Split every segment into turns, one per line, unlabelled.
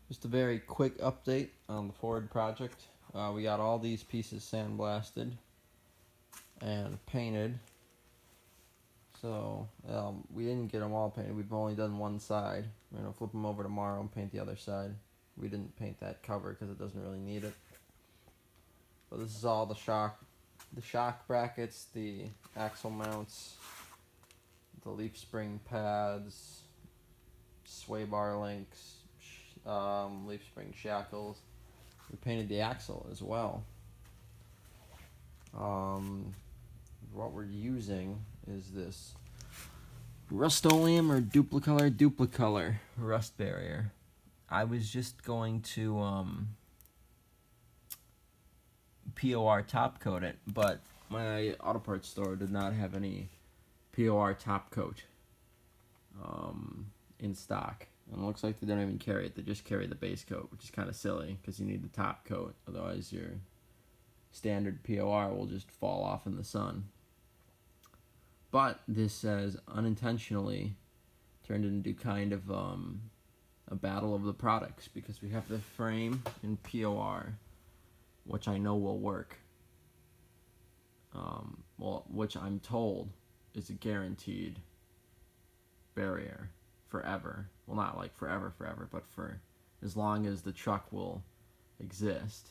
Just a very quick update on the Ford project. We got all these pieces sandblasted and painted. So we didn't get them all painted. We've only done one side. We're gonna flip them over tomorrow and paint the other side. We didn't paint that cover because it doesn't really need it. But this is all the shock brackets, the axle mounts, the leaf spring pads, sway bar links, leaf spring shackles. We painted the axle as well. What we're using is this Rust-Oleum or Duplicolor rust barrier. I was just going to POR top coat it, but my auto parts store did not have any POR top coat in stock. And it looks like they don't even carry it. They just carry the base coat, which is kind of silly because you need the top coat. Otherwise, your standard POR will just fall off in the sun. But this says unintentionally turned into kind of a battle of the products because we have the frame in POR, which I know will work. Which I'm told is a guaranteed barrier forever. Well, not like forever, but for as long as the truck will exist.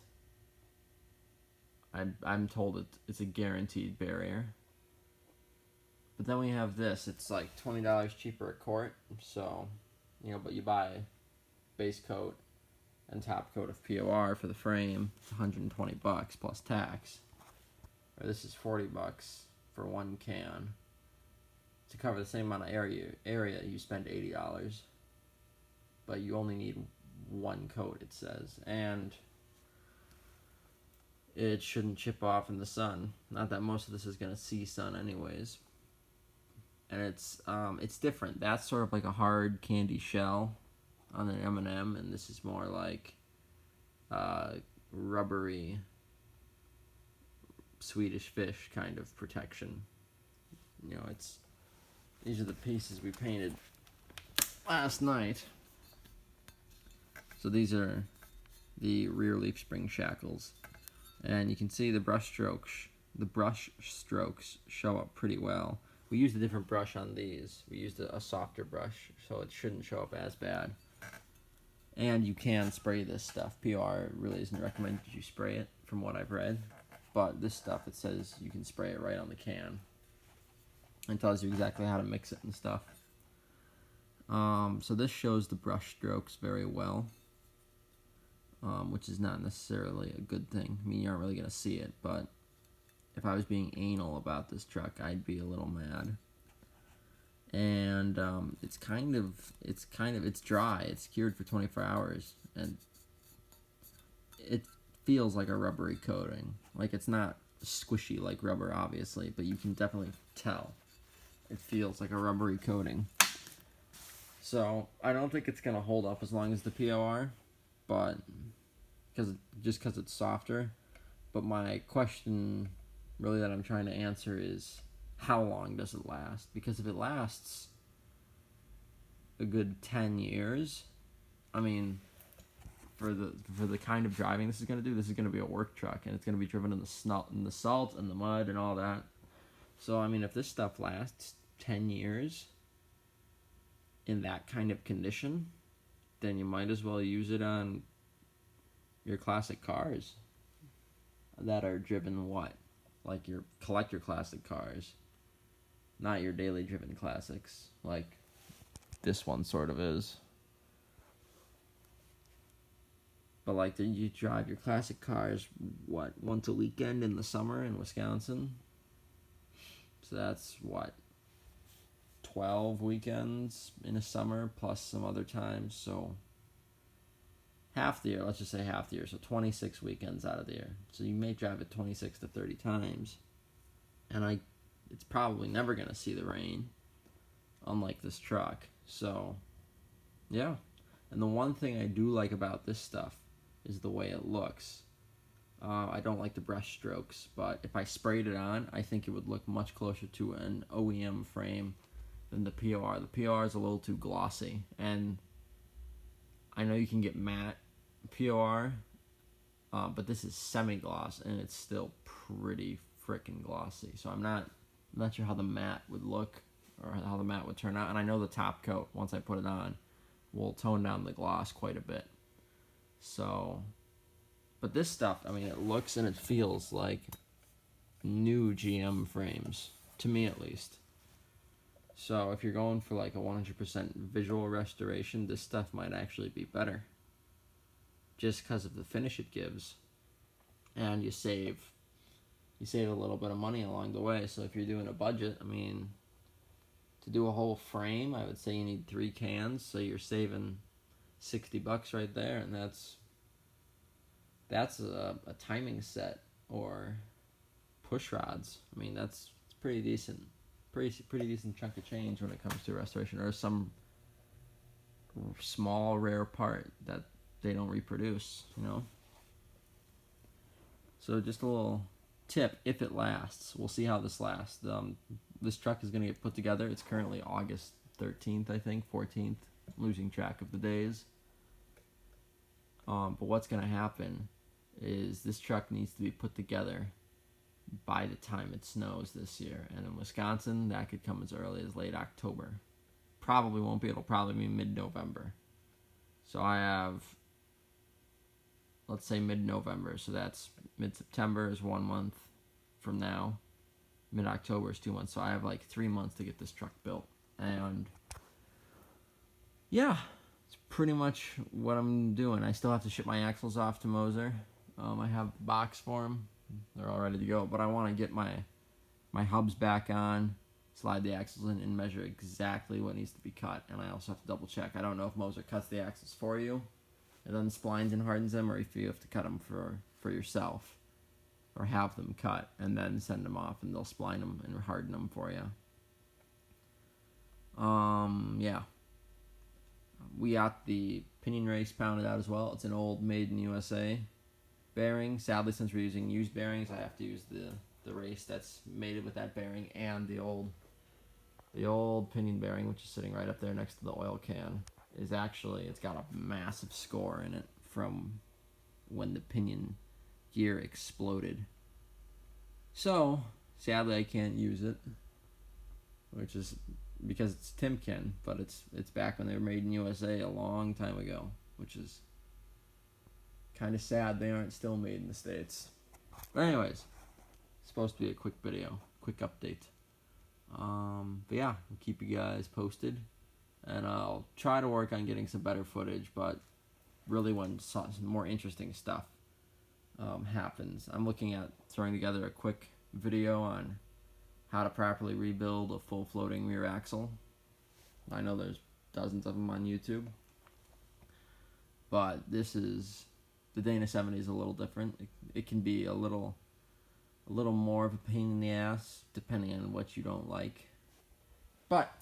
I'm told it's a guaranteed barrier. But then we have this. It's like $20 cheaper a quart. So, but you buy base coat and top coat of POR for the frame. It's $120 plus tax. Or this is $40 for one can. To cover the same amount of area you spend $80. But you only need one coat, it says. And it shouldn't chip off in the sun. Not that most of this is going to see sun anyways. And it's different. That's sort of like a hard candy shell on an M&M, and this is more like rubbery Swedish fish kind of protection. These are the pieces we painted last night. So these are the rear leaf spring shackles, and you can see the brush strokes show up pretty well. We used a different brush on these. We used a softer brush, so it shouldn't show up as bad. And you can spray this stuff. PR really isn't recommended you spray it, from what I've read. But this stuff, it says you can spray it right on the can. And tells you exactly how to mix it and stuff. So this shows the brush strokes very well, which is not necessarily a good thing. I mean, you aren't really going to see it, but if I was being anal about this truck, I'd be a little mad. And it's dry. It's cured for 24 hours, and it feels like a rubbery coating. Like, it's not squishy like rubber, obviously, but you can definitely tell it feels like a rubbery coating. So I don't think it's gonna hold up as long as the POR, but because it's softer. But my question really that I'm trying to answer is, how long does it last? Because if it lasts a good 10 years, I mean, for the kind of driving this is going to do, this is going to be a work truck, and it's going to be driven in the salt and the mud and all that. So, I mean, if this stuff lasts 10 years in that kind of condition, then you might as well use it on your classic cars that are driven like your collector classic cars, not your daily driven classics, like this one sort of is. But like you drive your classic cars, once a weekend in the summer in Wisconsin? So that's 12 weekends in a summer plus some other times, so half the year, let's just say half the year, so 26 weekends out of the year. So you may drive it 26 to 30 times, and it's probably never going to see the rain, unlike this truck. So, yeah. And the one thing I do like about this stuff is the way it looks. I don't like the brush strokes, but if I sprayed it on, I think it would look much closer to an OEM frame than the POR. The POR is a little too glossy, and I know you can get matte POR, but this is semi-gloss, and it's still pretty freaking glossy. So I'm not sure how the matte would look or how the matte would turn out. And I know the top coat, once I put it on, will tone down the gloss quite a bit. So, but this stuff, I mean, it looks and it feels like new GM frames, to me at least. So if you're going for like a 100% visual restoration, this stuff might actually be better, just because of the finish it gives, and you save a little bit of money along the way. So if you're doing a budget, I mean, to do a whole frame, I would say you need 3 cans, so you're saving $60 right there, and that's a timing set or push rods. I mean, that's pretty decent chunk of change when it comes to restoration, or some small rare part that they don't reproduce, you know. So just a little tip, if it lasts. We'll see how this lasts. This truck is going to get put together. It's currently August 13th, I think, 14th. I'm losing track of the days. But what's going to happen is this truck needs to be put together by the time it snows this year. And in Wisconsin, that could come as early as late October. Probably won't be. It'll probably be mid-November. So I have, let's say mid-November. So that's mid-September is 1 month from now. Mid-October is 2 months. So I have like 3 months to get this truck built. And yeah, it's pretty much what I'm doing. I still have to ship my axles off to Moser. I have the box for them. They're all ready to go. But I want to get my hubs back on, slide the axles in, and measure exactly what needs to be cut. And I also have to double check. I don't know if Moser cuts the axles for you and then splines and hardens them, or if you have to cut them for yourself, or have them cut and then send them off and they'll spline them and harden them for you. Yeah. We got the pinion race pounded out as well. It's an old made in USA bearing. Sadly, since we're using used bearings, I have to use the race that's mated with that bearing and the old pinion bearing, which is sitting right up there next to the oil can. Is actually, it's got a massive score in it from when the pinion gear exploded. So sadly I can't use it, which is because it's Timken, but it's back when they were made in USA a long time ago, which is kind of sad they aren't still made in the States. But anyways, it's supposed to be a quick video, quick update. But yeah, I'll keep you guys posted, and I'll try to work on getting some better footage, but really when some more interesting stuff happens. I'm looking at throwing together a quick video on how to properly rebuild a full floating rear axle. I know there's dozens of them on YouTube, but this is, the Dana 70 is a little different. It can be a little more of a pain in the ass depending on what you don't like, but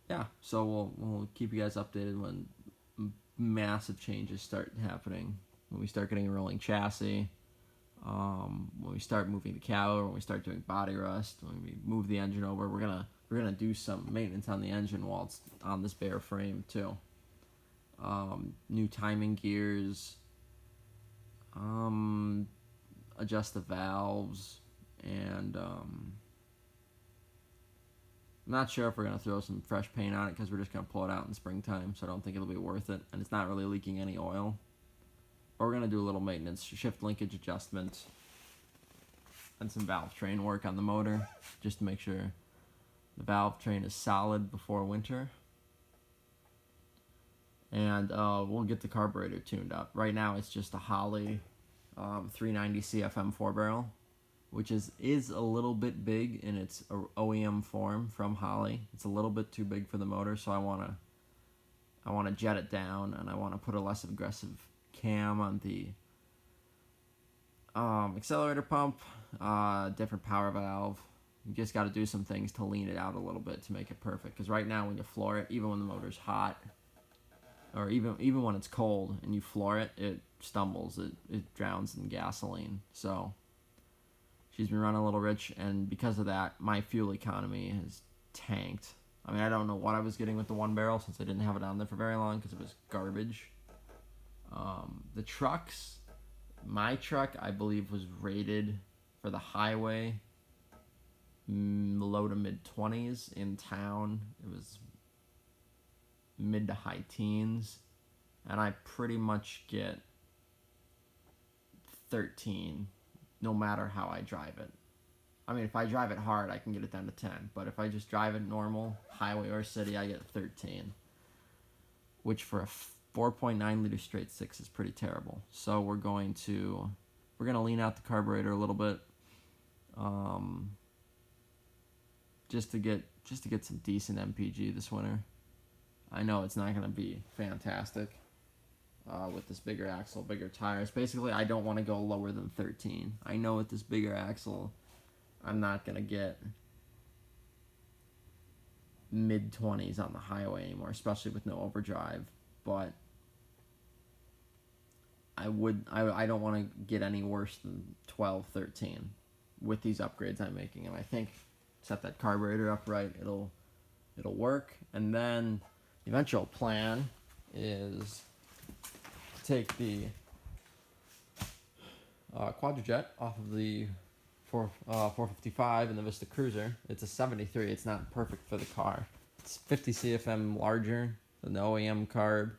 yeah, so we'll keep you guys updated when massive changes start happening, when we start getting a rolling chassis, when we start moving the cab, when we start doing body rust, when we move the engine over. We're gonna do some maintenance on the engine while it's on this bare frame too. New timing gears, adjust the valves, and I'm not sure if we're going to throw some fresh paint on it because we're just going to pull it out in springtime, so I don't think it'll be worth it, and it's not really leaking any oil. But we're going to do a little maintenance, shift linkage adjustment, and some valve train work on the motor, just to make sure the valve train is solid before winter. And we'll get the carburetor tuned up. Right now it's just a Holley 390 CFM 4-barrel, which is a little bit big in its OEM form from Holley. It's a little bit too big for the motor, so I want to jet it down, and I want to put a less aggressive cam on the accelerator pump, different power valve. You just got to do some things to lean it out a little bit to make it perfect, because right now when you floor it, even when the motor's hot, or even when it's cold and you floor it, it stumbles, it drowns in gasoline. So she's been running a little rich, and because of that, my fuel economy has tanked. I mean, I don't know what I was getting with the one barrel since I didn't have it on there for very long because it was garbage. The trucks, my truck, I believe, was rated for the highway low to mid 20s. In town, it was mid to high teens, and I pretty much get 13 no matter how I drive it. I mean, if I drive it hard, I can get it down to 10, but if I just drive it normal, highway or city, I get 13, which for a 4.9 liter straight six is pretty terrible. So we're gonna lean out the carburetor a little bit, just to get some decent MPG this winter. I know it's not gonna be fantastic with this bigger axle, bigger tires. Basically, I don't want to go lower than 13. I know with this bigger axle, I'm not gonna get mid 20s on the highway anymore, especially with no overdrive. But I don't want to get any worse than 12, 13 with these upgrades I'm making. And I think set that carburetor up right, it'll work. And then the eventual plan is to take the Quadrajet off of the 455 and the Vista Cruiser. It's a 73. It's not perfect for the car. It's 50 CFM larger than the OEM carb,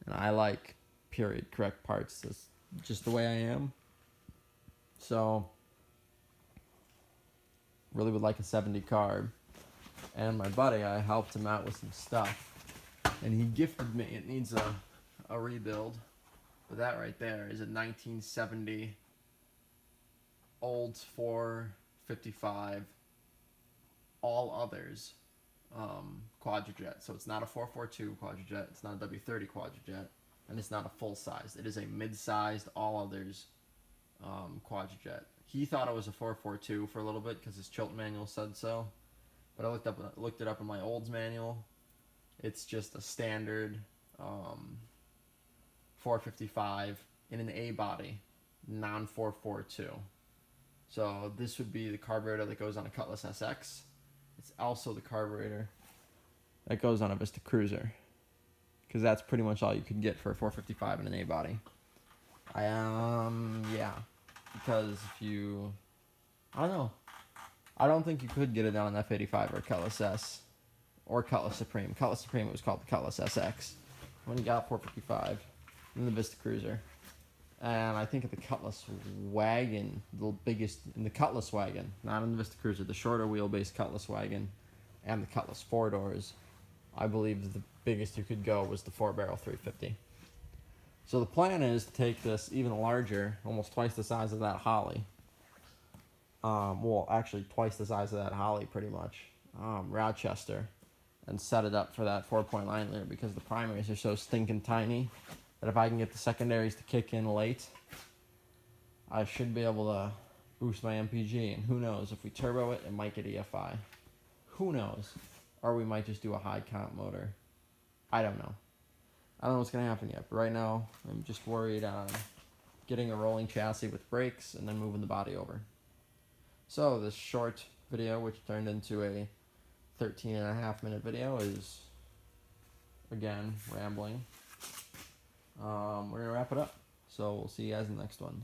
and I like period correct parts. That's just the way I am. So really would like a 70 carb. And my buddy, I helped him out with some stuff, and he gifted me. It needs a rebuild, but that right there is a 1970 Olds 455 all others Quadrajet. So it's not a 442 Quadrajet, it's not a W30 Quadrajet, and it's not a full size. It is a mid-sized all others Quadrajet. He thought it was a 442 for a little bit because his Chilton manual said so, but I looked it up in my Olds manual. It's just a standard 455 in an A body, non 442. So this would be the carburetor that goes on a Cutlass SX. It's also the carburetor that goes on a Vista Cruiser, because that's pretty much all you could get for a 455 in an A body. Yeah, because I don't know. I don't think you could get it on an F85 or Cutlass S or Cutlass Supreme. Cutlass Supreme, it was called the Cutlass SX when you got 455 and the Vista Cruiser. And I think at the Cutlass wagon, the biggest in the Cutlass wagon, not in the Vista Cruiser, the shorter wheelbase Cutlass wagon and the Cutlass 4-doors, I believe the biggest you could go was the 4-barrel 350. So the plan is to take this even larger, almost twice the size of that Holly. Well, actually twice the size of that Holly pretty much, Rochester, and set it up for that 4.9 liter because the primaries are so stinking tiny that if I can get the secondaries to kick in late, I should be able to boost my MPG. And who knows, if we turbo it, it might get EFI. Who knows? Or we might just do a high comp motor. I don't know. I don't know what's going to happen yet. But right now, I'm just worried on getting a rolling chassis with brakes and then moving the body over. So this short video, which turned into a 13.5-minute video, is, again, rambling. We're going to wrap it up. So we'll see you guys in the next one.